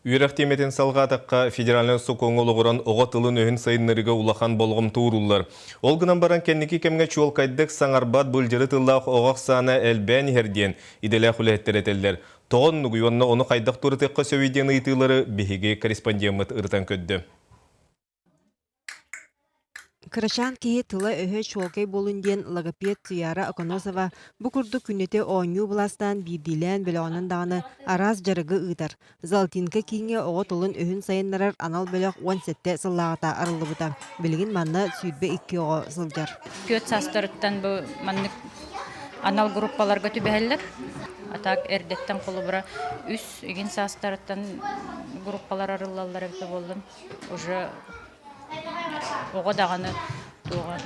Үйрәқтеметін салғатаққа федеральный сокоң олығыран оғатылын өйін сайынларыға улахан болғым туырулар. Ол гынан баран кәннекі кәмге чуалқайдық саңарбат бұлжыры тыллақ оғақ саны әлбән ерден иделі құлеттер етелдер. Тоғын нүгіонны оны қайдақ тұрытыққа сөйден ұйтылары бігеге корреспондент ұртан көдді. Крашан кеhe тыла өһө чуолкай болунден логопед Тияра Оконосова бу курдук күннете оонню буластан бирдилен белоонун даганы араз жарыгы ыытар. Залтинка кийинге ого тулун өһүн сайыннарар анал бөлөк 17 сыллагата арылыбыта. Билигин манна сүйдбе 2 ого сылжар. Көт састырыттан бу маннык анал группаларга түбәһәлләр. Атак эрдеттен колубура үс иген састырыттан группалар арылалар бит болдум. Уже ого даганы туган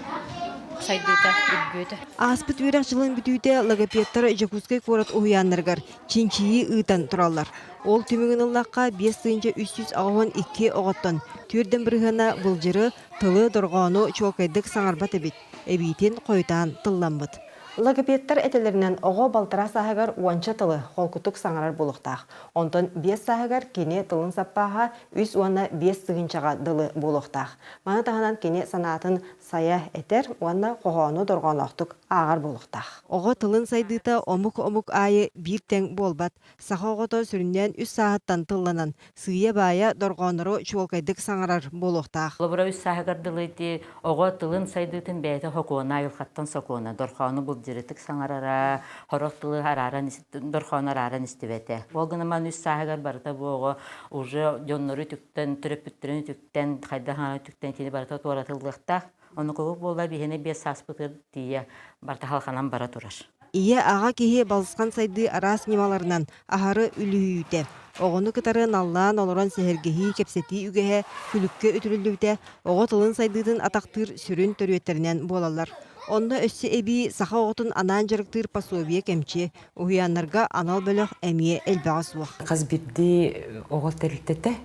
сайдыта үббөтө. Аспыт үйрәк жылын бүтүүтэ логопедтар жакускай корот уяннаргар чинчии ыытан тураллар. Ол түмүгүн ыллакка 5-312 оготтон түрден биргана былжыры тылы доргоону чуокайдык саңарбат эбит. Эбитин койтаан тылламбыт. Логопедтар этелеринен ого балтара сахагар уанча тылы холкутук саңарар болуктаах. Онтон 5 сахагар кене тылын саппаха 3 уанна 5 сыгынчага дылы болуктаах. Маны таханан кене санаатын сая этер уанна кохоону доргоноктук агар болуктаах. Ого тылын сайдыта омук айы бир тең болбат. Саха огото сүрүнден 3 сааттан тылланан сыя бая доргонору чуолкайдык саңарар болуктаах. Лобра 3 сахагар дылыйты ого тылын сайдытын бәйті хокуона юлхаттан сокуона доргону жиритик саңарара хорохтылы хараран дорхонар аран истебете. Болгынаман 3 сахагар барта бого уже жоннору түктен төрөпүттөрүн түктен хайдахана түктен кини барта торатылдыкта. Оны көк болла бихене 5 саспытыр тие барта халканан бара турар. Ие ага кеhe балыскан сайды арас немаларынан ахары үлүүтэ. Оғыны кытарын аллаан олоран сехергеhi кепсети үгеhe күлікке өтірілдіуте оғы тылын сайдыдын атақтыр сүрін төрүеттерінен болалар. Онда өссі эби саха оғытын анан жарықтыр пасуовия кемче, уйаннарға анал бөліқ әмие әлбәға суақ. Қаз бирди оғыл тәрілтеті,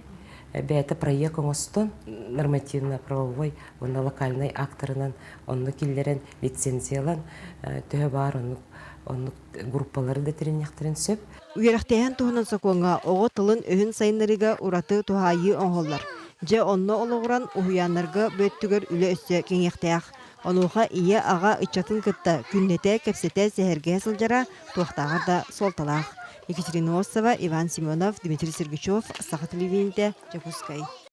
бәйті проект оңыстон нормативно-правовой, онда локальный акторынан, онны келдерін лицензиялан, төхі бар, онны группалары да тереняқтырын сөп. Үйерақтайын туғынан сақуанға оғы тылын өйін сайынларыға ураты тухайы оңғолар. Же онны олығыран уйаннарға бөттігір үлі өссі кеңектаяқ. Онуға ие аға ычатын кытта күннете кепсете сехерге сылжара туақтағыр да солталақ. Екатерина Осова, Иван Семенов, Дмитрий Сергачев, Саха телевидениеде, Jakutskай.